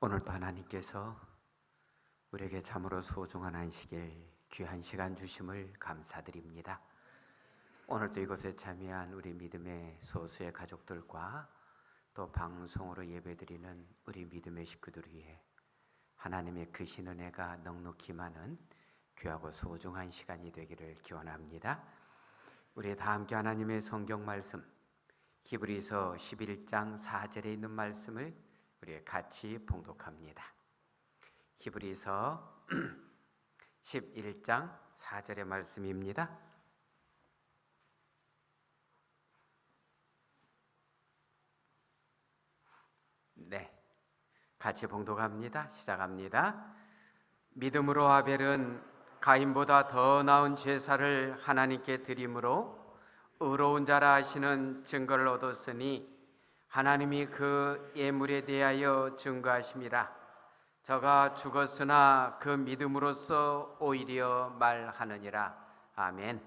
오늘도 하나님께서 우리에게 참으로 소중한 안식일, 귀한 시간 주심을 감사드립니다. 오늘도 이곳에 참여한 우리 믿음의 소수의 가족들과 또 방송으로 예배드리는 우리 믿음의 식구들을 위해 하나님의 크신 은혜가 넉넉히 많은 귀하고 소중한 시간이 되기를 기원합니다. 우리 다 함께 하나님의 성경 말씀 히브리서 11장 4절에 있는 말씀을 우리 같이 봉독합니다. 히브리서 11장 4절의 말씀입니다. 네, 같이 봉독합니다. 시작합니다. 믿음으로 아벨은 가인보다 더 나은 제사를 하나님께 드림으로 의로운 자라 하시는 증거를 얻었으니 하나님이 그 예물에 대하여 증거하심이라. 저가 죽었으나 그 믿음으로써 오히려 말하느니라. 아멘.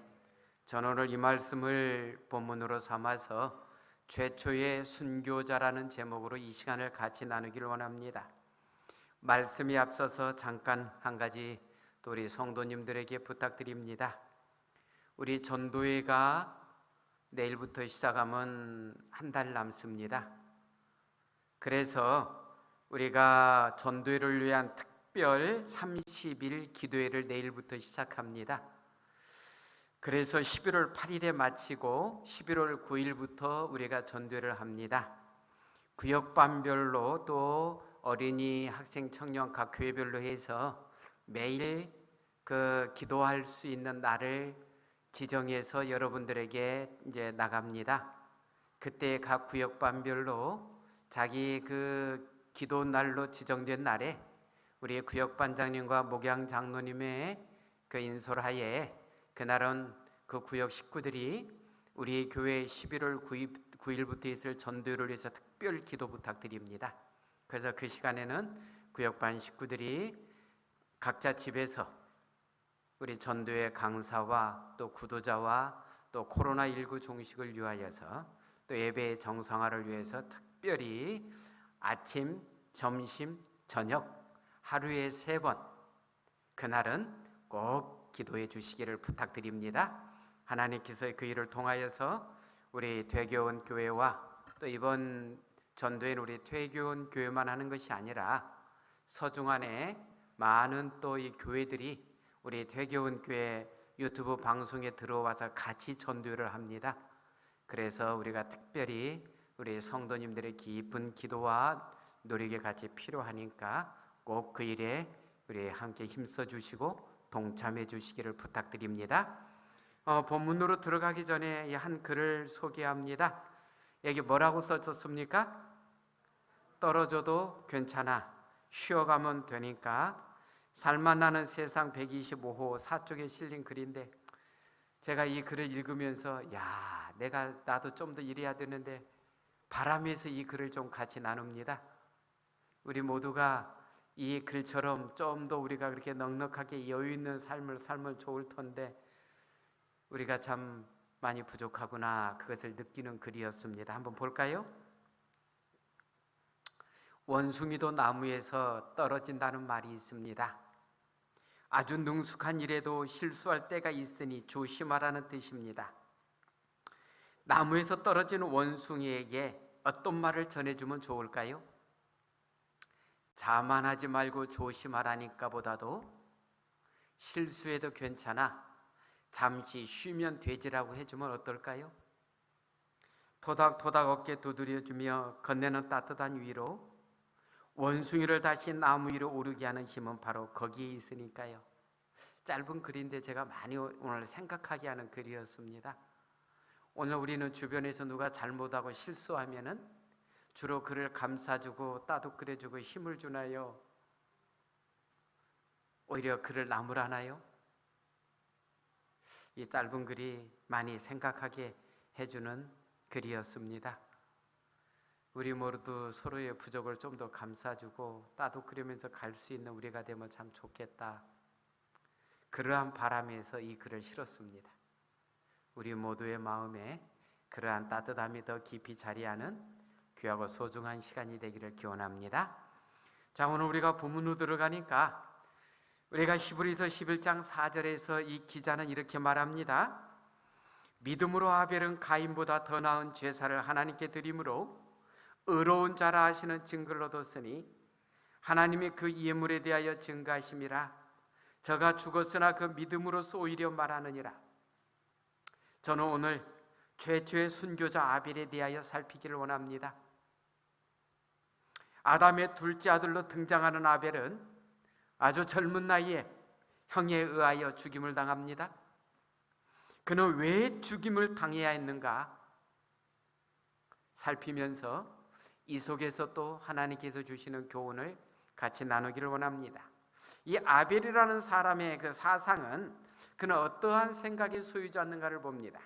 저는 오늘 이 말씀을 본문으로 삼아서 최초의 순교자라는 제목으로 이 시간을 같이 나누기를 원합니다. 말씀이 앞서서 잠깐 한 가지 또 우리 성도님들에게 부탁드립니다. 우리 전도회가 내일부터 시작하면 한 달 남습니다. 그래서 우리가 전도회를 위한 특별 30일 기도회를 내일부터 시작합니다. 그래서 11월 8일에 마치고 11월 9일부터 우리가 전도회를 합니다. 구역반별로 또 어린이, 학생, 청년 각 교회별로 해서 매일 그 기도할 수 있는 날을 지정해서 여러분들에게 이제 나갑니다. 그때 각 구역반별로 자기 그 기도 날로 지정된 날에 우리 구역반장님과 목양 장로님의 그 인솔하에 그날은 그 구역 식구들이 우리 교회 11월 9일부터 있을 전도회를 위해서 특별 기도 부탁드립니다. 그래서 그 시간에는 구역반 식구들이 각자 집에서 우리 전도회 강사와 또 구도자와 또 코로나19 종식을 위하여서 또 예배의 정상화를 위해서 특별히 아침, 점심, 저녁 하루에 3번 그날은 꼭 기도해 주시기를 부탁드립니다. 하나님께서 그 일을 통하여서 우리 퇴교원 교회와 또 이번 전도회는 우리 퇴교원 교회만 하는 것이 아니라 서중안에 많은 또 이 교회들이 우리 퇴교원 교회 유튜브 방송에 들어와서 같이 전도회를 합니다. 그래서 우리가 특별히 우리 성도님들의 깊은 기도와 노력이 같이 필요하니까 꼭 그 일에 우리 함께 힘써 주시고 동참해 주시기를 부탁드립니다. 본문으로 들어가기 전에 한 글을 소개합니다. 여기 뭐라고 써졌습니까? 떨어져도 괜찮아, 쉬어가면 되니까. 살만 나는 세상 125호 4쪽에 실린 글인데 제가 이 글을 읽으면서 나도 좀 더 일해야 되는데 바라면서 이 글을 좀 같이 나눕니다. 우리 모두가 이 글처럼 좀 더 우리가 그렇게 넉넉하게 여유 있는 삶을 살면 좋을 텐데 우리가 참 많이 부족하구나, 그것을 느끼는 글이었습니다. 한번 볼까요? 원숭이도 나무에서 떨어진다는 말이 있습니다. 아주 능숙한 일에도 실수할 때가 있으니 조심하라는 뜻입니다. 나무에서 떨어지는 원숭이에게 어떤 말을 전해주면 좋을까요? 자만하지 말고 조심하라니까 보다도 실수해도 괜찮아, 잠시 쉬면 되지라고 해주면 어떨까요? 토닥토닥 어깨 두드려주며 건네는 따뜻한 위로, 원숭이를 다시 나무 위로 오르게 하는 힘은 바로 거기에 있으니까요. 짧은 글인데 제가 많이 오늘 생각하게 하는 글이었습니다. 오늘 우리는 주변에서 누가 잘못하고 실수하면은 주로 그를 감싸주고 따뜻거려주고 힘을 주나요? 오히려 그를 나무라나요? 이 짧은 글이 많이 생각하게 해주는 글이었습니다. 우리 모두 서로의 부족을 좀 더 감싸주고 따뜻거리면서 갈 수 있는 우리가 되면 참 좋겠다, 그러한 바람에서 이 글을 실었습니다. 우리 모두의 마음에 그러한 따뜻함이 더 깊이 자리하는 귀하고 소중한 시간이 되기를 기원합니다. 자, 오늘 우리가 본문으로 들어가니까 우리가 히브리서 11장 4절에서 이 기자는 이렇게 말합니다. 믿음으로 아벨은 가인보다 더 나은 제사를 하나님께 드림으로 의로운 자라 하시는 증거를 얻었으니 하나님이 그 예물에 대하여 증거하심이라. 저가 죽었으나 그 믿음으로써 오히려 말하느니라. 저는 오늘 최초의 순교자 아벨에 대하여 살피기를 원합니다. 아담의 둘째 아들로 등장하는 아벨은 아주 젊은 나이에 형에 의하여 죽임을 당합니다. 그는 왜 죽임을 당해야 했는가 살피면서 이 속에서 또 하나님께서 주시는 교훈을 같이 나누기를 원합니다. 이 아벨이라는 사람의 그 사상은 그는 어떠한 생각의 소유자였는가를 봅니다.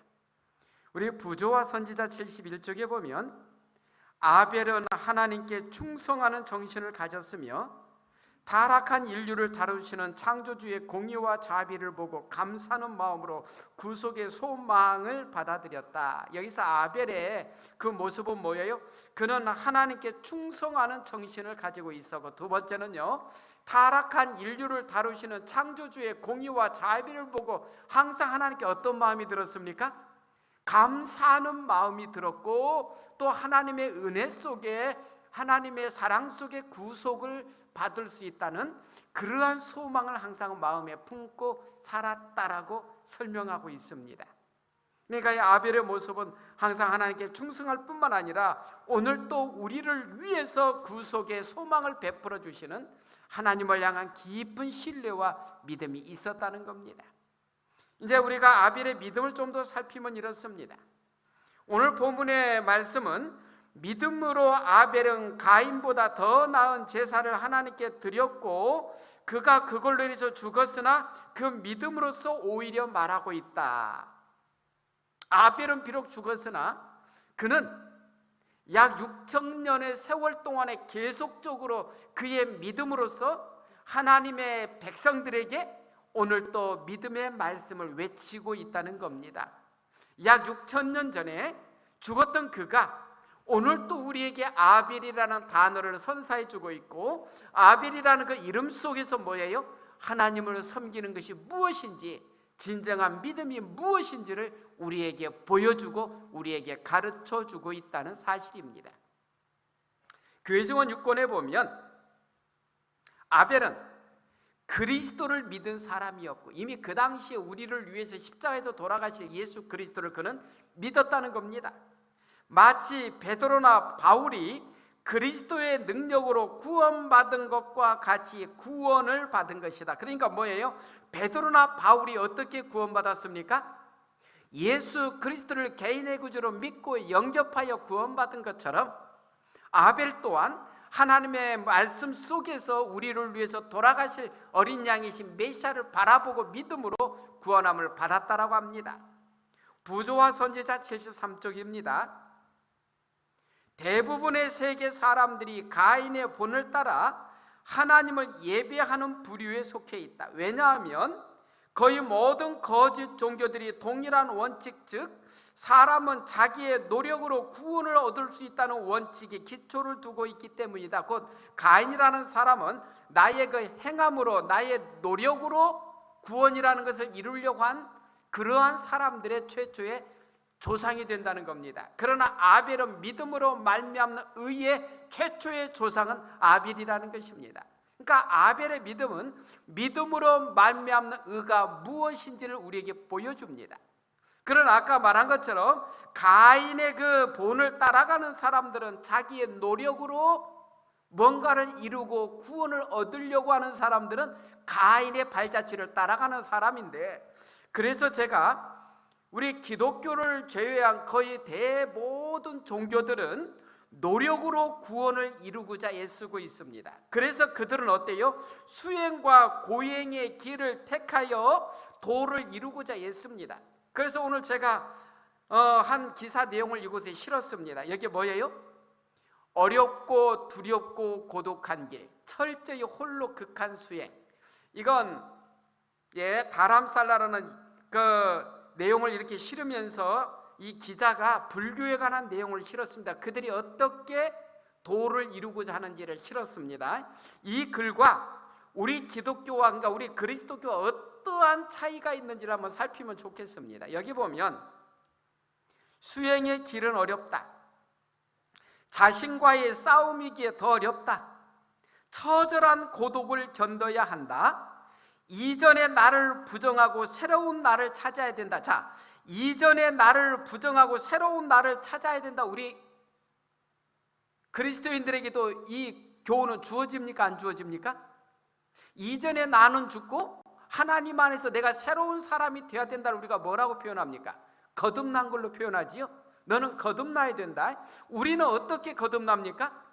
우리 부조와 선지자 71쪽에 보면 아벨은 하나님께 충성하는 정신을 가졌으며 타락한 인류를 다루시는 창조주의 공의와 자비를 보고 감사하는 마음으로 구속의 소망을 받아들였다. 여기서 아벨의 그 모습은 뭐예요? 그는 하나님께 충성하는 정신을 가지고 있었고, 두 번째는요, 타락한 인류를 다루시는 창조주의 공의와 자비를 보고 항상 하나님께 어떤 마음이 들었습니까? 감사하는 마음이 들었고, 또 하나님의 은혜 속에, 하나님의 사랑 속에 구속을 받을 수 있다는 그러한 소망을 항상 마음에 품고 살았다라고 설명하고 있습니다. 그러니까 이 아벨의 모습은 항상 하나님께 충성할 뿐만 아니라 오늘 또 우리를 위해서 구속의 소망을 베풀어 주시는 하나님을 향한 깊은 신뢰와 믿음이 있었다는 겁니다. 이제 우리가 아벨의 믿음을 좀 더 살피면 이렇습니다. 오늘 본문의 말씀은 믿음으로 아벨은 가인보다 더 나은 제사를 하나님께 드렸고 그가 그걸로 인해서 죽었으나 그 믿음으로써 오히려 말하고 있다. 아벨은 비록 죽었으나 그는 약 6,000년의 세월 동안에 계속적으로 그의 믿음으로써 하나님의 백성들에게 오늘 또 믿음의 말씀을 외치고 있다는 겁니다. 약 6,000년 전에 죽었던 그가 오늘 또 우리에게 아벨이라는 단어를 선사해 주고 있고, 아벨이라는 그 이름 속에서 뭐예요? 하나님을 섬기는 것이 무엇인지, 진정한 믿음이 무엇인지를 우리에게 보여주고 우리에게 가르쳐 주고 있다는 사실입니다. 교회증언 6권에 보면 아벨은 그리스도를 믿은 사람이었고 이미 그 당시에 우리를 위해서 십자가에서 돌아가실 예수 그리스도를 그는 믿었다는 겁니다. 마치 베드로나 바울이 그리스도의 능력으로 구원받은 것과 같이 구원을 받은 것이다. 그러니까 뭐예요? 베드로나 바울이 어떻게 구원받았습니까? 예수 그리스도를 개인의 구주로 믿고 영접하여 구원받은 것처럼 아벨 또한 하나님의 말씀 속에서 우리를 위해서 돌아가실 어린 양이신 메시아를 바라보고 믿음으로 구원함을 받았다라고 합니다. 부조와 선지자 73쪽입니다. 대부분의 세계 사람들이 가인의 본을 따라 하나님을 예배하는 부류에 속해 있다. 왜냐하면 거의 모든 거짓 종교들이 동일한 원칙, 즉 사람은 자기의 노력으로 구원을 얻을 수 있다는 원칙에 기초를 두고 있기 때문이다. 곧 가인이라는 사람은 나의 그 행함으로, 나의 노력으로 구원이라는 것을 이루려고 한 그러한 사람들의 최초의 조상이 된다는 겁니다. 그러나 아벨은 믿음으로 말미암는 의의 최초의 조상은 아벨이라는 것입니다. 그러니까 아벨의 믿음은 믿음으로 말미암는 의가 무엇인지를 우리에게 보여줍니다. 그러나 아까 말한 것처럼 가인의 그 본을 따라가는 사람들은 자기의 노력으로 뭔가를 이루고 구원을 얻으려고 하는 사람들은 가인의 발자취를 따라가는 사람인데, 그래서 제가 우리 기독교를 제외한 거의 대모든 종교들은 노력으로 구원을 이루고자 애쓰고 있습니다. 그래서 그들은 어때요? 수행과 고행의 길을 택하여 도를 이루고자 애씁니다. 그래서 오늘 제가 한 기사 내용을 이곳에 실었습니다. 여기 뭐예요? 어렵고 두렵고 고독한 길, 철저히 홀로 극한 수행. 이건 다람살라라는 그 내용을 이렇게 실으면서 이 기자가 불교에 관한 내용을 실었습니다. 그들이 어떻게 도를 이루고자 하는지를 실었습니다. 이 글과 우리 기독교와 그러니까 우리 그리스도교와 어떠한 차이가 있는지를 한번 살피면 좋겠습니다. 여기 보면 수행의 길은 어렵다. 자신과의 싸움이기에 더 어렵다. 처절한 고독을 견뎌야 한다. 이전의 나를 부정하고 새로운 나를 찾아야 된다. 자, 이전의 나를 부정하고 새로운 나를 찾아야 된다. 우리 그리스도인들에게도 이 교훈은 주어집니까? 안 주어집니까? 이전의 나는 죽고 하나님 안에서 내가 새로운 사람이 되어야 된다를 우리가 뭐라고 표현합니까? 거듭난 걸로 표현하지요. 너는 거듭나야 된다. 우리는 어떻게 거듭납니까?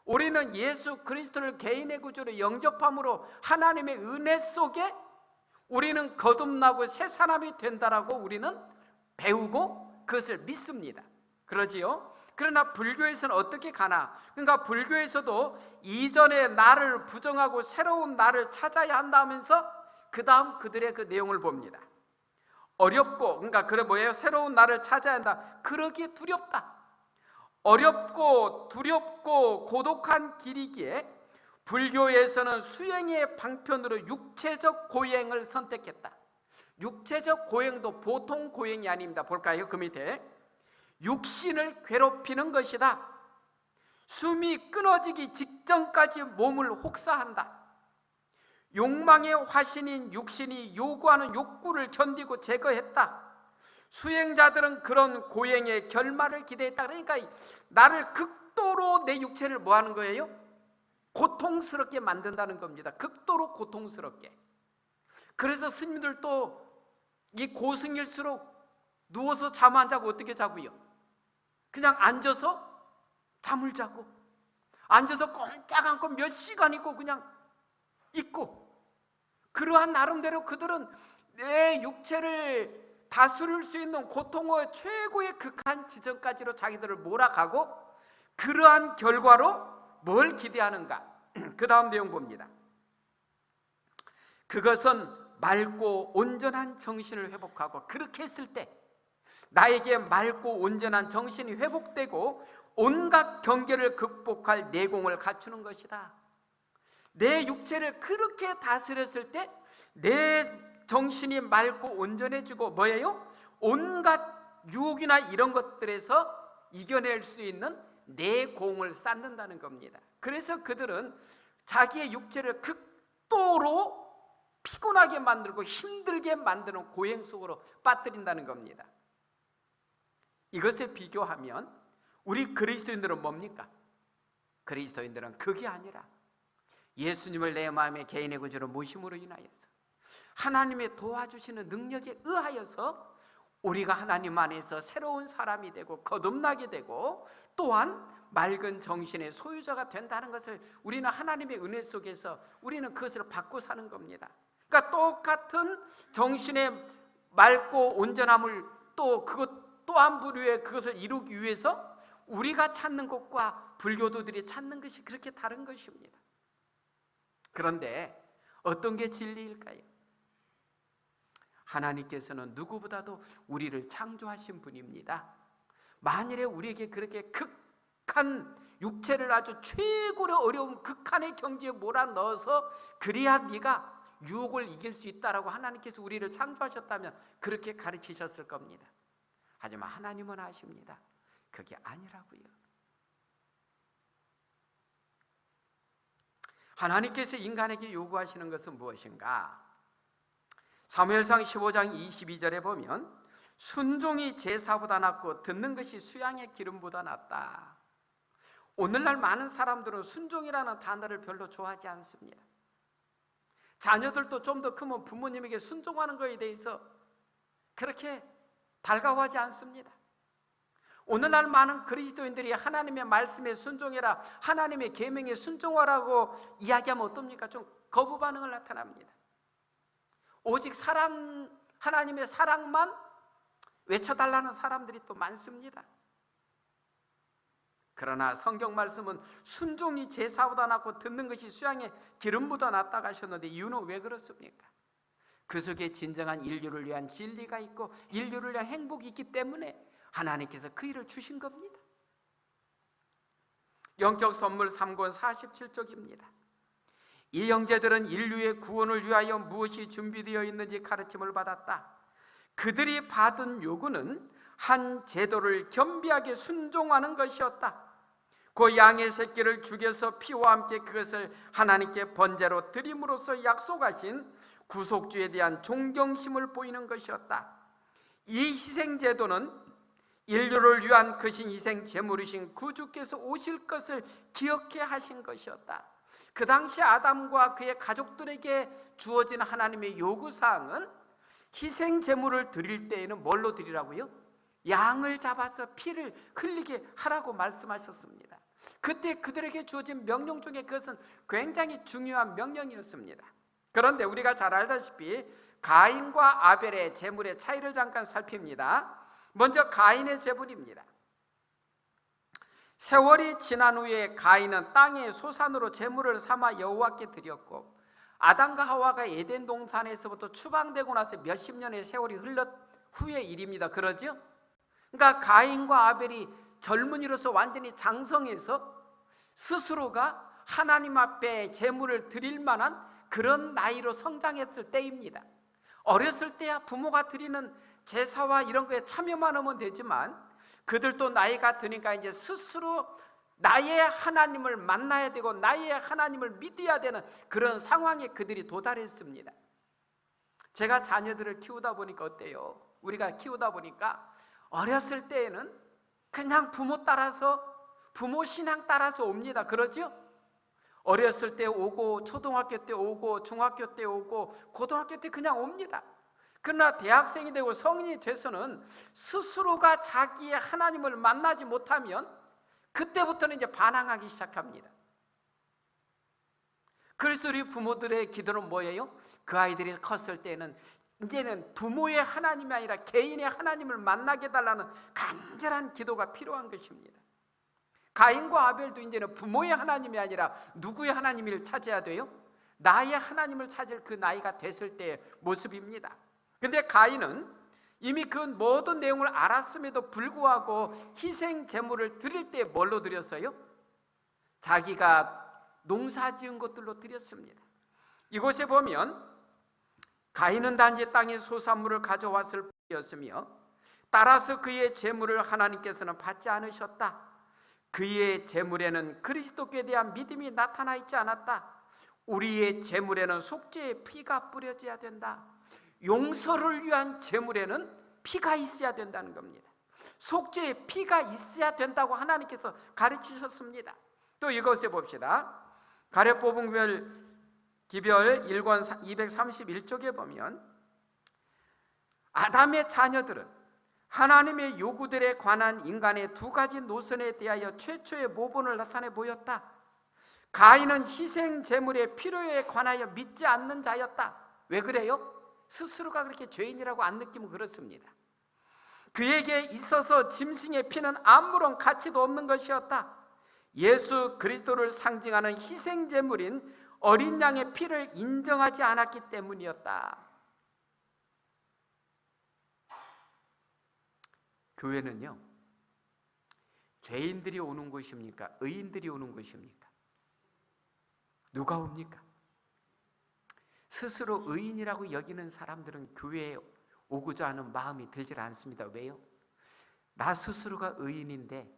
우리는 예수 그리스도를 개인의 구주로 영접함으로 하나님의 은혜 속에 우리는 거듭나고 새 사람이 된다라고 우리는 배우고 그것을 믿습니다. 그러지요? 그러나 불교에서는 어떻게 가나? 그러니까 불교에서도 이전의 나를 부정하고 새로운 나를 찾아야 한다면서 그 다음 그들의 그 내용을 봅니다. 어렵고, 그러니까 그래 뭐예요? 새로운 나를 찾아야 한다. 그러기에 두렵다. 어렵고 두렵고 고독한 길이기에 불교에서는 수행의 방편으로 육체적 고행을 선택했다. 육체적 고행도 보통 고행이 아닙니다. 볼까요? 그 밑에 육신을 괴롭히는 것이다. 숨이 끊어지기 직전까지 몸을 혹사한다. 욕망의 화신인 육신이 요구하는 욕구를 견디고 제거했다. 수행자들은 그런 고행의 결말을 기대했다. 그러니까 나를 극도로 내 육체를 뭐 하는 거예요? 고통스럽게 만든다는 겁니다. 극도로 고통스럽게. 그래서 스님들도 이 고승일수록 누워서 잠 안 자고 어떻게 자고요? 그냥 앉아서 잠을 자고, 앉아서 꼼짝 않고 몇 시간 있고 그냥 있고, 그러한 나름대로 그들은 내 육체를 다스릴 수 있는 고통의 최고의 극한 지점까지로 자기들을 몰아가고, 그러한 결과로 뭘 기대하는가? 그 다음 내용 봅니다. 그것은 맑고 온전한 정신을 회복하고, 그렇게 했을 때 나에게 맑고 온전한 정신이 회복되고 온갖 경계를 극복할 내공을 갖추는 것이다. 내 육체를 그렇게 다스렸을 때 내 정신이 맑고 온전해지고 뭐예요? 온갖 유혹이나 이런 것들에서 이겨낼 수 있는 내공을 쌓는다는 겁니다. 그래서 그들은 자기의 육체를 극도로 피곤하게 만들고 힘들게 만드는 고행 속으로 빠뜨린다는 겁니다. 이것에 비교하면 우리 그리스도인들은 뭡니까? 그리스도인들은 그게 아니라 예수님을 내 마음의 개인의 구주로 모심으로 인하여서 하나님의 도와주시는 능력에 의하여서 우리가 하나님 안에서 새로운 사람이 되고 거듭나게 되고 또한 맑은 정신의 소유자가 된다는 것을 우리는 하나님의 은혜 속에서 우리는 그것을 받고 사는 겁니다. 그러니까 똑같은 정신의 맑고 온전함을 또 그것 또한 부류의 그것을 이루기 위해서 우리가 찾는 것과 불교도들이 찾는 것이 그렇게 다른 것입니다. 그런데 어떤 게 진리일까요? 하나님께서는 누구보다도 우리를 창조하신 분입니다. 만일에 우리에게 그렇게 극한 육체를 아주 최고로 어려운 극한의 경지에 몰아넣어서 그래야 네가 유혹을 이길 수 있다라고 하나님께서 우리를 창조하셨다면 그렇게 가르치셨을 겁니다. 하지만 하나님은 아십니다. 그게 아니라고요. 하나님께서 인간에게 요구하시는 것은 무엇인가? 사무엘상 15장 22절에 보면 순종이 제사보다 낫고 듣는 것이 수양의 기름보다 낫다. 오늘날 많은 사람들은 순종이라는 단어를 별로 좋아하지 않습니다. 자녀들도 좀 더 크면 부모님에게 순종하는 것에 대해서 그렇게 달가워하지 않습니다. 오늘날 많은 그리스도인들이 하나님의 말씀에 순종해라, 하나님의 계명에 순종하라고 이야기하면 어떻습니까? 좀 거부 반응을 나타납니다. 오직 사랑, 하나님의 사랑만 외쳐달라는 사람들이 또 많습니다. 그러나 성경 말씀은 순종이 제사보다 낫고 듣는 것이 수양의 기름보다 낫다고 하셨는데 이유는 왜 그렇습니까? 그 속에 진정한 인류를 위한 진리가 있고 인류를 위한 행복이 있기 때문에 하나님께서 그 일을 주신 겁니다. 영적 선물 3권 47쪽입니다. 이 형제들은 인류의 구원을 위하여 무엇이 준비되어 있는지 가르침을 받았다. 그들이 받은 요구는 한 제도를 겸비하게 순종하는 것이었다. 그 양의 새끼를 죽여서 피와 함께 그것을 하나님께 번제로 드림으로써 약속하신 구속주에 대한 존경심을 보이는 것이었다. 이 희생제도는 인류를 위한 크신 희생 제물이신 구주께서 오실 것을 기억해 하신 것이었다. 그 당시 아담과 그의 가족들에게 주어진 하나님의 요구사항은 희생 제물을 드릴 때에는 뭘로 드리라고요? 양을 잡아서 피를 흘리게 하라고 말씀하셨습니다. 그때 그들에게 주어진 명령 중에 그것은 굉장히 중요한 명령이었습니다. 그런데 우리가 잘 알다시피 가인과 아벨의 제물의 차이를 잠깐 살핍니다. 먼저 가인의 제물입니다. 세월이 지난 후에 가인은 땅의 소산으로 제물을 삼아 여호와께 드렸고, 아담과 하와가 에덴 동산에서부터 추방되고 나서 몇십 년의 세월이 흘렀 후의 일입니다. 그러죠? 그러니까 가인과 아벨이 젊은이로서 완전히 장성해서 스스로가 하나님 앞에 제물을 드릴 만한 그런 나이로 성장했을 때입니다. 어렸을 때야 부모가 드리는 제사와 이런 거에 참여만 하면 되지만, 그들도 나이가 드니까 이제 스스로 나의 하나님을 만나야 되고 나의 하나님을 믿어야 되는 그런 상황에 그들이 도달했습니다. 제가 자녀들을 키우다 보니까 어때요? 우리가 키우다 보니까 어렸을 때에는 그냥 부모 따라서, 부모 신앙 따라서 옵니다. 그러죠? 어렸을 때 오고, 초등학교 때 오고, 중학교 때 오고, 고등학교 때 그냥 옵니다. 그러나 대학생이 되고 성인이 돼서는 스스로가 자기의 하나님을 만나지 못하면 그때부터는 이제 반항하기 시작합니다. 그래서 우리 부모들의 기도는 뭐예요? 그 아이들이 컸을 때는 이제는 부모의 하나님이 아니라 개인의 하나님을 만나게 해달라는 간절한 기도가 필요한 것입니다. 가인과 아벨도 이제는 부모의 하나님이 아니라 누구의 하나님을 찾아야 돼요? 나의 하나님을 찾을 그 나이가 됐을 때의 모습입니다. 근데 가인은 이미 그 모든 내용을 알았음에도 불구하고 희생 제물을 드릴 때 뭘로 드렸어요? 자기가 농사 지은 것들로 드렸습니다. 이곳에 보면 가인은 단지 땅의 소산물을 가져왔을 뿐이었으며, 따라서 그의 제물을 하나님께서는 받지 않으셨다. 그의 제물에는 그리스도께 대한 믿음이 나타나 있지 않았다. 우리의 제물에는 속죄의 피가 뿌려져야 된다. 용서를 위한 제물에는 피가 있어야 된다는 겁니다. 속죄의 피가 있어야 된다고 하나님께서 가르치셨습니다. 또 이것에 봅시다. 가렙 뽑은 기별 1권 231쪽에 보면 아담의 자녀들은 하나님의 요구들에 관한 인간의 두 가지 노선에 대하여 최초의 모본을 나타내 보였다. 가인은 희생 제물의 필요에 관하여 믿지 않는 자였다. 왜 그래요? 스스로가 그렇게 죄인이라고 안 느끼면 그렇습니다. 그에게 있어서 짐승의 피는 아무런 가치도 없는 것이었다. 예수 그리스도를 상징하는 희생 제물인 어린 양의 피를 인정하지 않았기 때문이었다. 교회는요, 죄인들이 오는 곳입니까? 의인들이 오는 곳입니까? 누가 옵니까? 스스로 의인이라고 여기는 사람들은 교회에 오고자 하는 마음이 들질 않습니다. 왜요? 나 스스로가 의인인데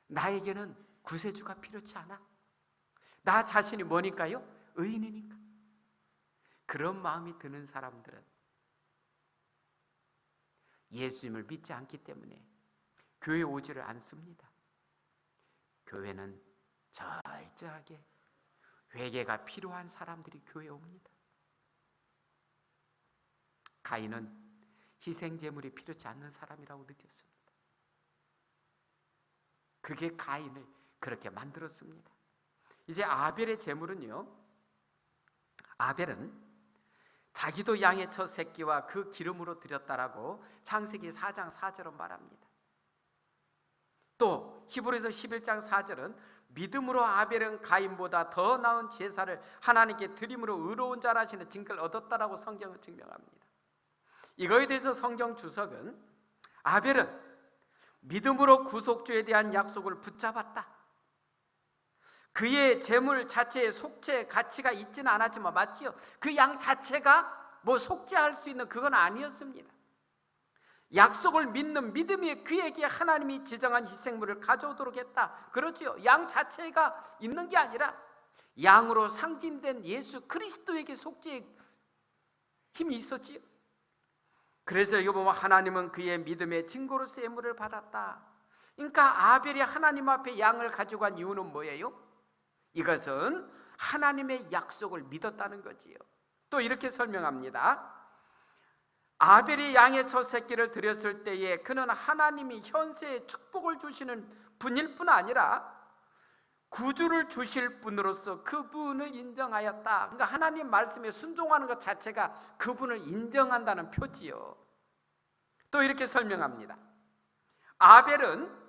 나에게는 구세주가 필요치 않아. 나 자신이 뭐니까요? 의인이니까. 그런 마음이 드는 사람들은 예수님을 믿지 않기 때문에 교회에 오지를 않습니다. 교회는 철저하게 회개가 필요한 사람들이 교회에 옵니다. 가인은 희생제물이 필요치 않는 사람이라고 느꼈습니다. 그게 가인을 그렇게 만들었습니다. 이제 아벨의 제물은요, 아벨은 자기도 양의 첫 새끼와 그 기름으로 드렸다라고 창세기 4장 4절은 말합니다. 또 히브리서 11장 4절은 믿음으로 아벨은 가인보다 더 나은 제사를 하나님께 드림으로 의로운 자라시는 증거를 얻었다라고 성경은 증명합니다. 이거에 대해서 성경 주석은 아벨은 믿음으로 구속주에 대한 약속을 붙잡았다. 그의 제물 자체에 속죄 가치가 있지는 않았지만, 맞지요? 그 양 자체가 뭐 속죄할 수 있는 그건 아니었습니다. 약속을 믿는 믿음이 그에게 하나님이 지정한 희생물을 가져오도록 했다, 그렇지요? 양 자체가 있는 게 아니라 양으로 상징된 예수 그리스도에게 속죄의 힘이 있었지요. 그래서 여기 보면 하나님은 그의 믿음의 증거로서 예물을 받았다. 그러니까 아벨이 하나님 앞에 양을 가져간 이유는 뭐예요? 이것은 하나님의 약속을 믿었다는 거지요. 또 이렇게 설명합니다. 아벨이 양의 첫 새끼를 드렸을 때에 그는 하나님이 현세에 축복을 주시는 분일 뿐 아니라 구주를 주실 분으로서 그분을 인정하였다. 그러니까 하나님 말씀에 순종하는 것 자체가 그분을 인정한다는 표지요. 또 이렇게 설명합니다. 아벨은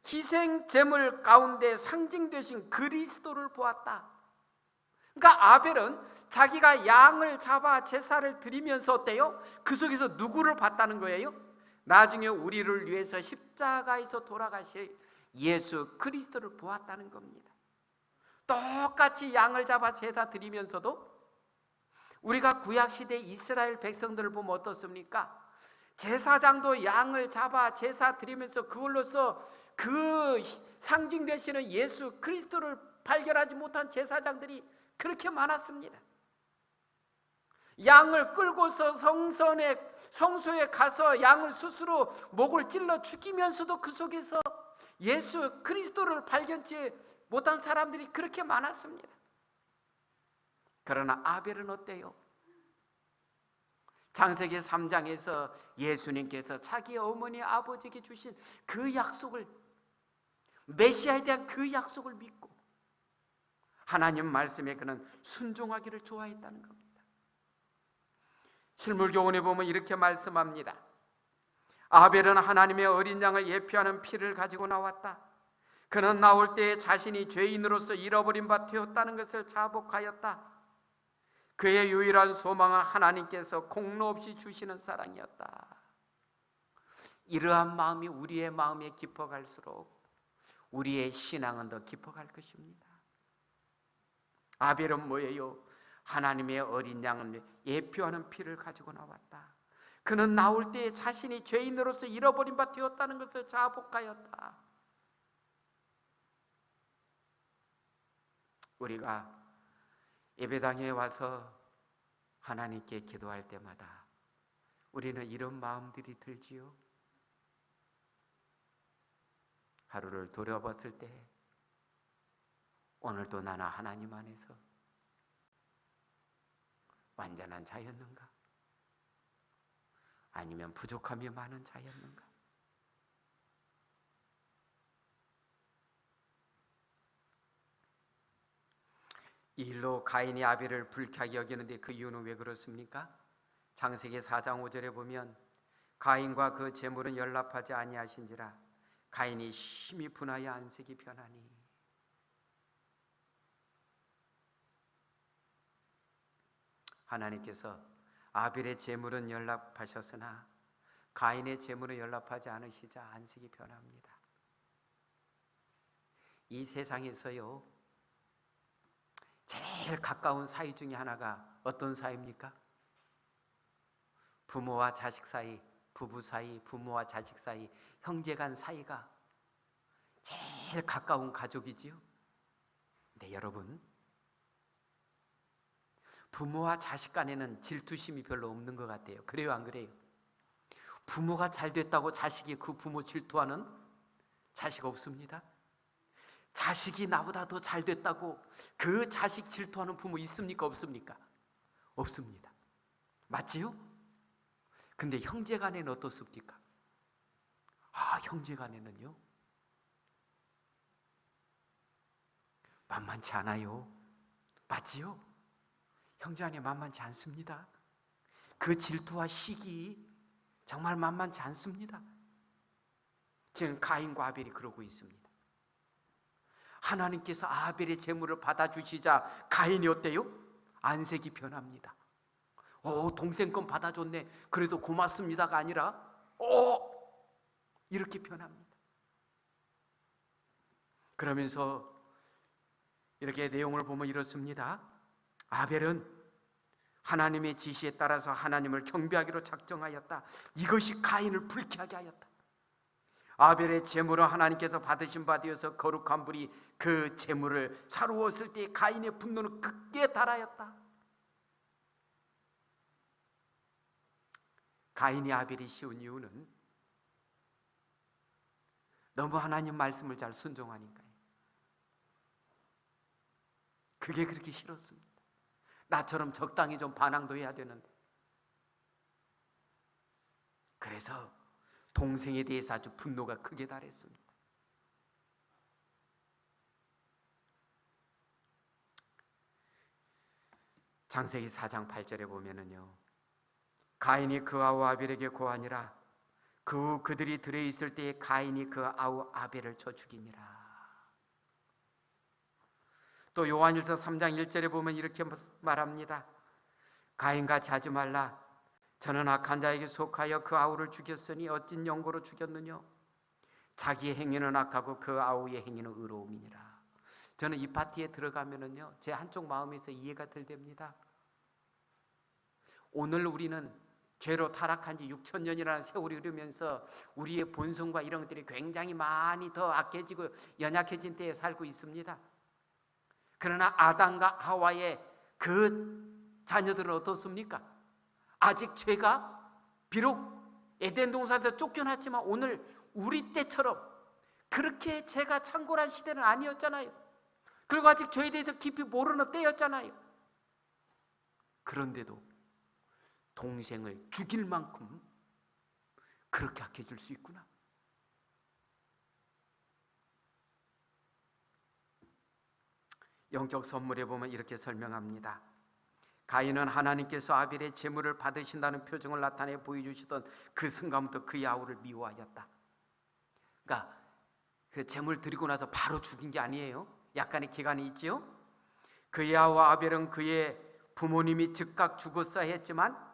희생 제물 가운데 상징되신 그리스도를 보았다. 그러니까 아벨은 자기가 양을 잡아 제사를 드리면서 어때요? 그 속에서 누구를 봤다는 거예요? 나중에 우리를 위해서 십자가에서 돌아가실 예수 그리스도를 보았다는 겁니다. 똑같이 양을 잡아 제사 드리면서도 우리가 구약시대 이스라엘 백성들을 보면 어떻습니까? 제사장도 양을 잡아 제사 드리면서 그걸로서 그 상징되시는 예수 그리스도를 발견하지 못한 제사장들이 그렇게 많았습니다. 양을 끌고서 성소에 가서 양을 스스로 목을 찔러 죽이면서도 그 속에서 예수 그리스도를 발견치 못한 사람들이 그렇게 많았습니다. 그러나 아벨은 어때요? 창세기 3장에서 예수님께서 자기 어머니 아버지에게 주신 그 약속을, 메시아에 대한 그 약속을 믿고 하나님 말씀에 그는 순종하기를 좋아했다는 겁니다. 실물교훈에 보면 이렇게 말씀합니다. 아벨은 하나님의 어린 양을 예표하는 피를 가지고 나왔다. 그는 나올 때에 자신이 죄인으로서 잃어버린 바 되었다는 것을 자복하였다. 그의 유일한 소망은 하나님께서 공로 없이 주시는 사랑이었다. 이러한 마음이 우리의 마음에 깊어갈수록 우리의 신앙은 더 깊어갈 것입니다. 아벨은 뭐예요? 하나님의 어린 양을 예표하는 피를 가지고 나왔다. 그는 나올 때에 자신이 죄인으로서 잃어버린 바 되었다는 것을 자복하였다. 우리가 예배당에 와서 하나님께 기도할 때마다 우리는 이런 마음들이 들지요. 하루를 돌아봤을 때 오늘도 나는 하나님 안에서 완전한 자였는가? 아니면 부족함이 많은 자였는가? 이 일로 가인이 아벨을 불쾌하게 여기는데 그 이유는 왜 그렇습니까? 창세기 4장 5절에 보면 가인과 그 제물은 연락하지 아니하신지라 가인이 심히 분하여 안색이 변하니. 하나님께서 아벨의 제물은 연락하셨으나 가인의 제물은 연락하지 않으시자 안색이 변합니다. 이 세상에서요, 제일 가까운 사이 중에 하나가 어떤 사이입니까? 부모와 자식 사이, 부부 사이, 부모와 자식 사이, 형제간 사이가 제일 가까운 가족이지요. 근데 여러분, 부모와 자식 간에는 질투심이 별로 없는 것 같아요. 그래요, 안 그래요? 부모가 잘 됐다고 자식이 그 부모 질투하는 자식 없습니다. 자식이 나보다 더 잘 됐다고 그 자식 질투하는 부모 있습니까? 없습니까? 없습니다. 맞지요? 근데 형제 간에는 어떻습니까? 형제 간에는요, 만만치 않아요. 맞지요? 형제 안에 만만치 않습니다. 그 질투와 시기 정말 만만치 않습니다. 지금 가인과 아벨이 그러고 있습니다. 하나님께서 아벨의 제물을 받아주시자 가인이 어때요? 안색이 변합니다. 동생 건 받아줬네, 그래도 고맙습니다가 아니라 이렇게 변합니다. 그러면서 이렇게 내용을 보면 이렇습니다. 아벨은 하나님의 지시에 따라서 하나님을 경배하기로 작정하였다. 이것이 가인을 불쾌하게 하였다. 아벨의 제물은 하나님께서 받으신 바 되어서 거룩한 불이 그 제물을 사루었을 때 가인의 분노는 극에 달하였다. 가인이 아벨이 씌운 이유는 너무 하나님 말씀을 잘 순종하니까요. 그게 그렇게 싫었습니다. 나처럼 적당히 좀 반항도 해야 되는데. 그래서 동생에 대해서 아주 분노가 크게 달했습니다. 창세기 4장 8절에 보면은요, 가인이 그 아우 아벨에게 고하니라. 그 후 그들이 들에 있을 때에 가인이 그 아우 아벨을 쳐 죽이니라. 또 요한일서 3장 1절에 보면 이렇게 말합니다. 가인같이 하지 말라. 저는 악한 자에게 속하여 그 아우를 죽였으니 어찐 영고로 죽였느냐. 자기의 행위는 악하고 그 아우의 행위는 의로움이니라. 저는 이 파티에 들어가면은요, 제 한쪽 마음에서 이해가 덜 됩니다. 오늘 우리는 죄로 타락한 지 6,000년이라는 세월이 흐르면서 우리의 본성과 이런 것들이 굉장히 많이 더 악해지고 연약해진 때에 살고 있습니다. 그러나 아담과 하와의 그 자녀들은 어떻습니까? 아직 죄가 비록 에덴 동산에서 쫓겨났지만 오늘 우리 때처럼 그렇게 죄가 창궐한 시대는 아니었잖아요. 그리고 아직 죄에 대해서 깊이 모르는 때였잖아요. 그런데도 동생을 죽일 만큼 그렇게 악해질 수 있구나. 영적 선물에 보면 이렇게 설명합니다. 가인은 하나님께서 아벨의 제물을 받으신다는 표정을 나타내 보여주시던 그 순간부터 그의 아우를 미워하였다. 그러니까 그 제물 드리고 나서 바로 죽인 게 아니에요. 약간의 기간이 있지요. 그의 아우 아벨은 그의 부모님이 즉각 죽었어야 했지만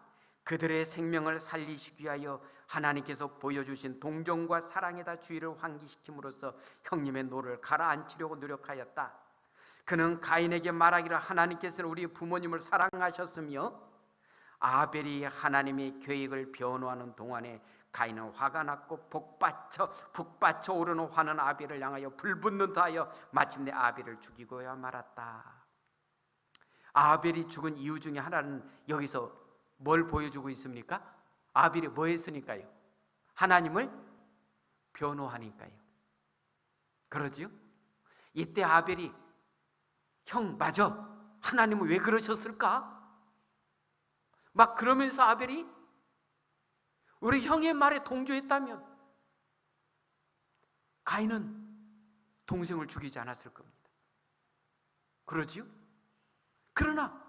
그들의 생명을 살리시기 위하여 하나님께서 보여주신 동정과 사랑에다 주의를 환기시킴으로써 형님의 노를 가라앉히려고 노력하였다. 그는 가인에게 말하기를 하나님께서는 우리 부모님을 사랑하셨으며 아벨이 하나님의 계획을 변호하는 동안에 가인은 화가 났고 북받쳐 오르는 화는 아벨을 향하여 불붙는다 하여 마침내 아벨을 죽이고야 말았다. 아벨이 죽은 이유 중에 하나는 여기서 뭘 보여주고 있습니까? 아벨이 뭐 했으니까요? 하나님을 변호하니까요. 그러지요? 이때 아벨이 형 맞아, 하나님은 왜 그러셨을까? 막 그러면서 아벨이 우리 형의 말에 동조했다면 가인은 동생을 죽이지 않았을 겁니다. 그러지요? 그러나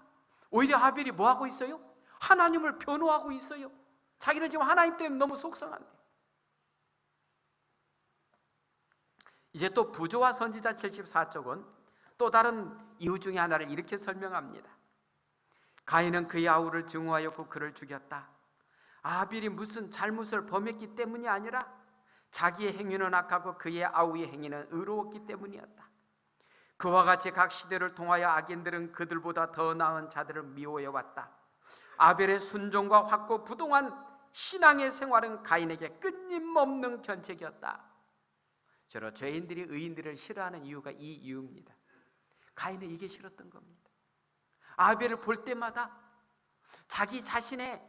오히려 아벨이 뭐 하고 있어요? 하나님을 변호하고 있어요. 자기는 지금 하나님 때문에 너무 속상한데. 이제 또 부조와 선지자 74쪽은 또 다른 이유 중에 하나를 이렇게 설명합니다. 가인은 그의 아우를 증오하였고 그를 죽였다. 아벨이 무슨 잘못을 범했기 때문이 아니라 자기의 행위는 악하고 그의 아우의 행위는 의로웠기 때문이었다. 그와 같이 각 시대를 통하여 악인들은 그들보다 더 나은 자들을 미워해왔다. 아벨의 순종과 확고부동한 신앙의 생활은 가인에게 끊임없는 견책이었다. 주로 죄인들이 의인들을 싫어하는 이유가 이 이유입니다. 가인은 이게 싫었던 겁니다. 아벨을 볼 때마다 자기 자신의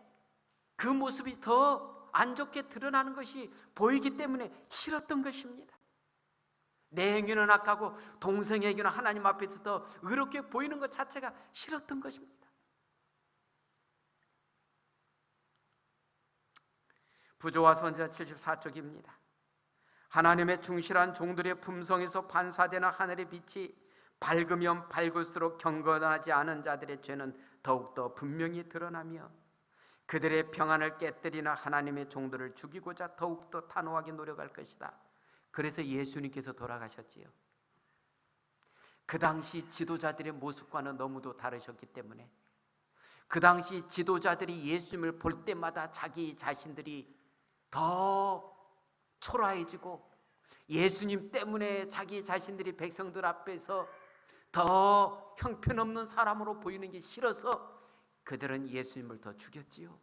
그 모습이 더 안 좋게 드러나는 것이 보이기 때문에 싫었던 것입니다. 내 행위는 악하고 동생의 행위는 하나님 앞에서 더 의롭게 보이는 것 자체가 싫었던 것입니다. 부조와 선지자 74쪽입니다. 하나님의 충실한 종들의 품성에서 반사되는 하늘의 빛이 밝으면 밝을수록 경건하지 않은 자들의 죄는 더욱더 분명히 드러나며 그들의 평안을 깨뜨리는 하나님의 종들을 죽이고자 더욱더 단호하게 노력할 것이다. 그래서 예수님께서 돌아가셨지요. 그 당시 지도자들의 모습과는 너무도 다르셨기 때문에 그 당시 지도자들이 예수님을 볼 때마다 자기 자신들이 더 초라해지고 예수님 때문에 자기 자신들이 백성들 앞에서 더 형편없는 사람으로 보이는 게 싫어서 그들은 예수님을 더 죽였지요.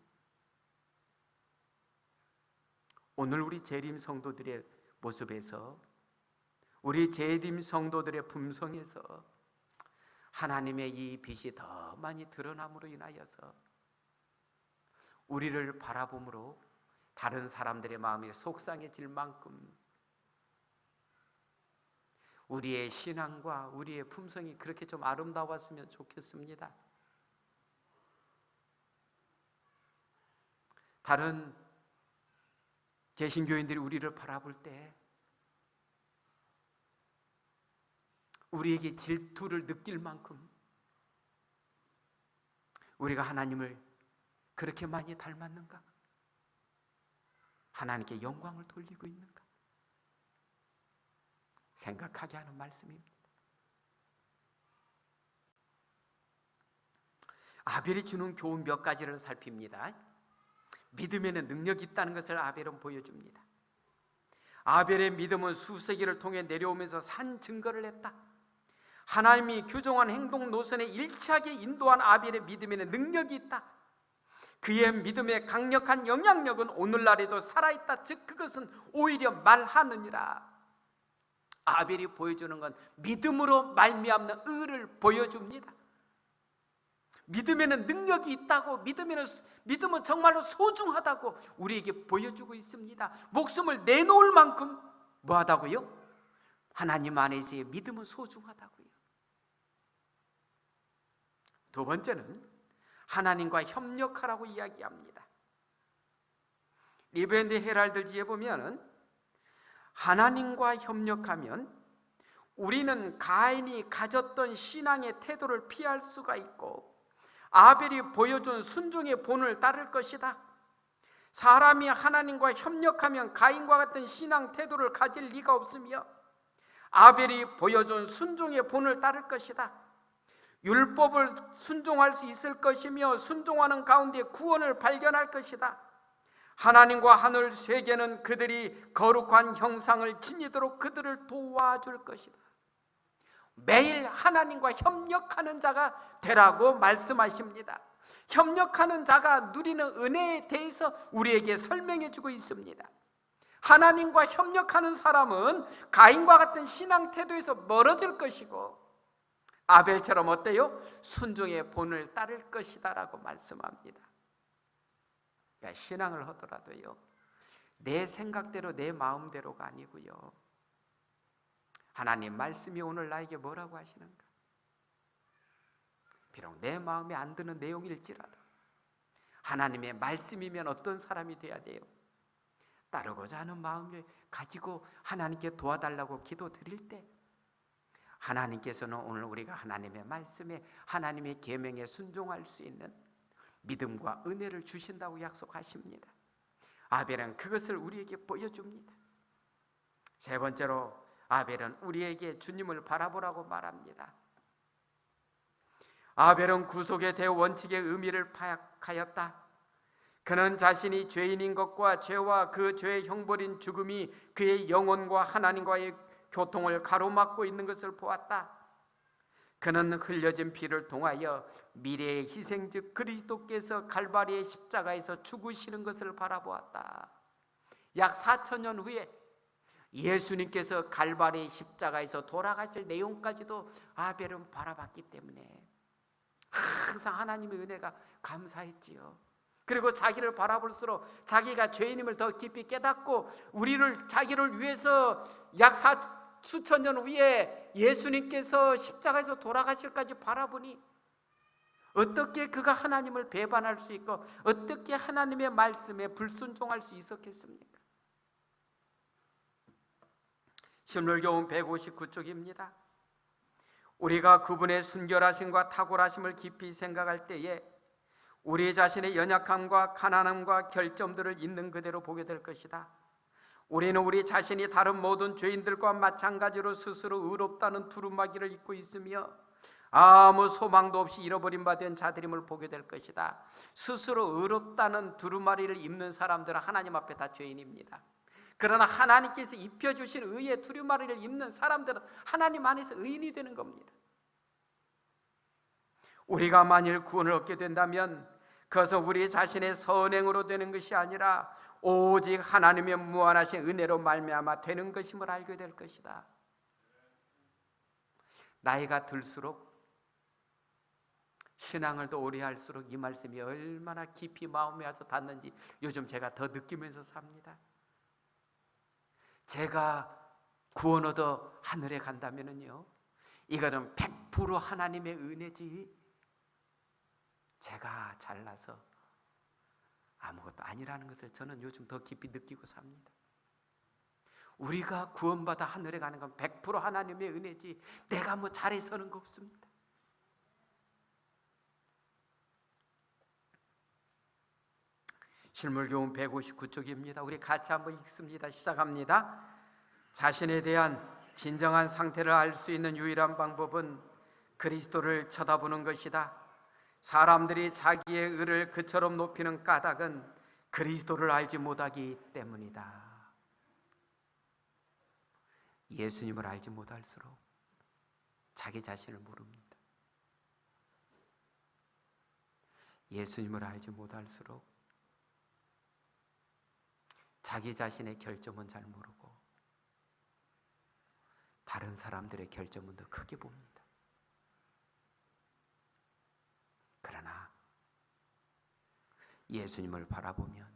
오늘 우리 재림 성도들의 모습에서, 우리 재림 성도들의 품성에서 하나님의 이 빛이 더 많이 드러남으로 인하여서 우리를 바라봄으로 다른 사람들의 마음이 속상해질 만큼 우리의 신앙과 우리의 품성이 그렇게 좀 아름다웠으면 좋겠습니다. 다른 개신교인들이 우리를 바라볼 때 우리에게 질투를 느낄 만큼 우리가 하나님을 그렇게 많이 닮았는가? 하나님께 영광을 돌리고 있는가? 생각하게 하는 말씀입니다. 아벨이 주는 교훈 몇 가지를 살핍니다. 믿음에는 능력이 있다는 것을 아벨은 보여줍니다. 아벨의 믿음은 수세기를 통해 내려오면서 산 증거를 했다. 하나님이 규정한 행동 노선에 일치하게 인도한 아벨의 믿음에는 능력이 있다. 그의 믿음의 강력한 영향력은 오늘날에도 살아있다. 즉 그것은 오히려 말하느니라. 아벨이 보여주는 건 믿음으로 말미암는 의를 보여줍니다. 믿음에는 능력이 있다고, 믿음은 정말로 소중하다고 우리에게 보여주고 있습니다. 목숨을 내놓을 만큼 뭐하다고요? 하나님 안에서의 믿음은 소중하다고요. 두 번째는 하나님과 협력하라고 이야기합니다. 리브랜드 헤랄드지에 보면은 하나님과 협력하면 우리는 가인이 가졌던 신앙의 태도를 피할 수가 있고 아벨이 보여준 순종의 본을 따를 것이다. 사람이 하나님과 협력하면 가인과 같은 신앙 태도를 가질 리가 없으며 아벨이 보여준 순종의 본을 따를 것이다. 율법을 순종할 수 있을 것이며 순종하는 가운데 구원을 발견할 것이다. 하나님과 하늘 세계는 그들이 거룩한 형상을 지니도록 그들을 도와줄 것이다. 매일 하나님과 협력하는 자가 되라고 말씀하십니다. 협력하는 자가 누리는 은혜에 대해서 우리에게 설명해 주고 있습니다. 하나님과 협력하는 사람은 가인과 같은 신앙 태도에서 멀어질 것이고 아벨처럼 어때요? 순종의 본을 따를 것이다 라고 말씀합니다. 그러니까 신앙을 하더라도요, 내 생각대로 내 마음대로가 아니고요, 하나님 말씀이 오늘 나에게 뭐라고 하시는가? 비록 내 마음에 안 드는 내용일지라도 하나님의 말씀이면 어떤 사람이 돼야 돼요? 따르고자 하는 마음을 가지고 하나님께 도와달라고 기도드릴 때 하나님께서는 오늘 우리가 하나님의 말씀에, 하나님의 계명에 순종할 수 있는 믿음과 은혜를 주신다고 약속하십니다. 아벨은 그것을 우리에게 보여줍니다. 세 번째로 아벨은 우리에게 주님을 바라보라고 말합니다. 아벨은 구속의 대원칙의 의미를 파악하였다. 그는 자신이 죄인인 것과 죄와 그 죄의 형벌인 죽음이 그의 영혼과 하나님과의 교통을 가로막고 있는 것을 보았다. 그는 흘려진 피를 통하여 미래의 희생 즉 그리스도께서 갈바리의 십자가에서 죽으시는 것을 바라보았다. 약 4,000년 후에 예수님께서 갈바리의 십자가에서 돌아가실 내용까지도 아벨은 바라봤기 때문에 항상 하나님의 은혜가 감사했지요. 그리고 자기를 바라볼수록 자기가 죄인임을 더 깊이 깨닫고 자기를 위해서 약 수천 년 후에 예수님께서 십자가에서 돌아가실까지 바라보니 어떻게 그가 하나님을 배반할 수 있고 어떻게 하나님의 말씀에 불순종할 수 있었겠습니까? 신물교훈 159쪽입니다. 우리가 그분의 순결하심과 탁월하심을 깊이 생각할 때에 우리 자신의 연약함과 가난함과 결점들을 있는 그대로 보게 될 것이다. 우리는 우리 자신이 다른 모든 죄인들과 마찬가지로 스스로 의롭다는 두루마기를 입고 있으며 아무 소망도 없이 잃어버린 바 된 자들임을 보게 될 것이다. 스스로 의롭다는 두루마리를 입는 사람들은 하나님 앞에 다 죄인입니다. 그러나 하나님께서 입혀주신 의의 두루마리를 입는 사람들은 하나님 안에서 의인이 되는 겁니다. 우리가 만일 구원을 얻게 된다면 그것은 우리 자신의 선행으로 되는 것이 아니라 오직 하나님의 무한하신 은혜로 말미암아 되는 것임을 알게 될 것이다. 나이가 들수록, 신앙을 더 오래 할수록 이 말씀이 얼마나 깊이 마음에 와서 닿는지 요즘 제가 더 느끼면서 삽니다. 제가 구원 얻어 하늘에 간다면요, 이거는 100% 하나님의 은혜지 제가 잘나서 아무것도 아니라는 것을 저는 요즘 더 깊이 느끼고 삽니다. 우리가 구원받아 하늘에 가는 건 100% 하나님의 은혜지 내가 뭐 잘해서는 거 없습니다. 실물교훈 159쪽입니다. 우리 같이 한번 읽습니다. 시작합니다. 자신에 대한 진정한 상태를 알 수 있는 유일한 방법은 그리스도를 쳐다보는 것이다. 사람들이 자기의 의를 그처럼 높이는 까닭은 그리스도를 알지 못하기 때문이다. 예수님을 알지 못할수록 자기 자신을 모릅니다. 예수님을 알지 못할수록 자기 자신의 결점은 잘 모르고 다른 사람들의 결점은 더 크게 봅니다. 그러나 예수님을 바라보면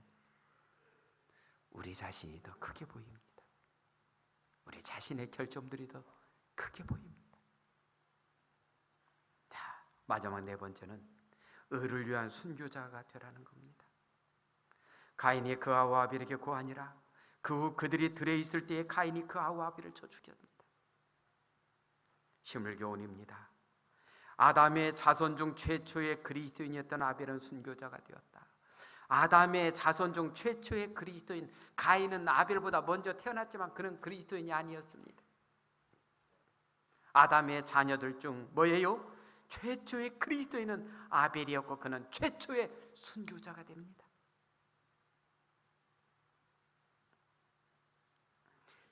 우리 자신이 더 크게 보입니다. 우리 자신의 결점들이 더 크게 보입니다. 자, 마지막 네 번째는 의를 위한 순교자가 되라는 겁니다. 가인이 그 아우와 아벨에게 고하니라. 그 후 그들이 들에 있을 때에 가인이 그 아우와 아벨을 쳐 죽였습니다. 시물교훈입니다. 아담의 자손 중 최초의 그리스도인이었던 아벨은 순교자가 되었다. 아담의 자손 중 최초의 그리스도인 가인은 아벨보다 먼저 태어났지만 그는 그리스도인이 아니었습니다. 아담의 자녀들 중 뭐예요? 최초의 그리스도인은 아벨이었고 그는 최초의 순교자가 됩니다.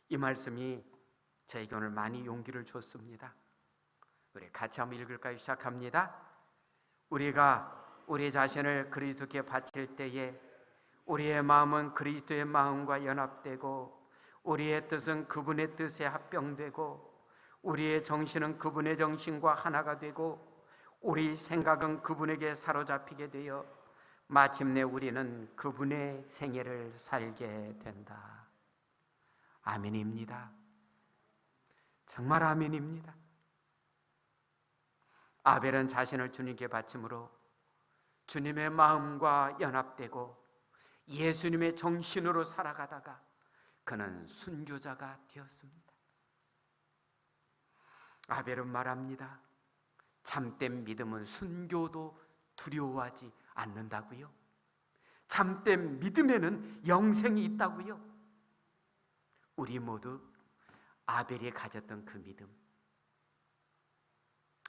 이 말씀이 저에게 오늘 많이 용기를 줬습니다. 우리 같이 한번 읽을까요? 시작합니다. 우리가 우리 자신을 그리스도께 바칠 때에 우리의 마음은 그리스도의 마음과 연합되고 우리의 뜻은 그분의 뜻에 합병되고 우리의 정신은 그분의 정신과 하나가 되고 우리 생각은 그분에게 사로잡히게 되어 마침내 우리는 그분의 생애를 살게 된다. 아멘입니다. 정말 아멘입니다. 아벨은 자신을 주님께 바침으로 주님의 마음과 연합되고 예수님의 정신으로 살아가다가 그는 순교자가 되었습니다. 아벨은 말합니다. 참된 믿음은 순교도 두려워하지 않는다고요. 참된 믿음에는 영생이 있다고요. 우리 모두 아벨이 가졌던 그 믿음,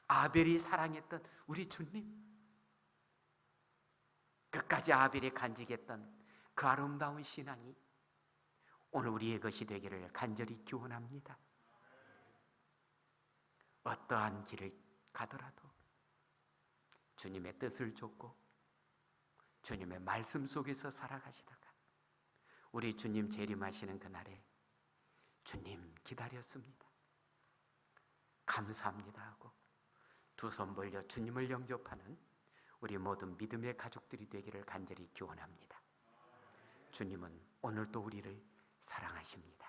아벨이 사랑했던 우리 주님, 끝까지 아벨이 간직했던 그 아름다운 신앙이 오늘 우리의 것이 되기를 간절히 기원합니다. 어떠한 길을 가더라도 주님의 뜻을 좇고 주님의 말씀 속에서 살아가시다가 우리 주님 재림하시는 그날에 주님 기다렸습니다, 감사합니다 하고 두 손 벌려 주님을 영접하는 우리 모든 믿음의 가족들이 되기를 간절히 기원합니다. 주님은 오늘도 우리를 사랑하십니다.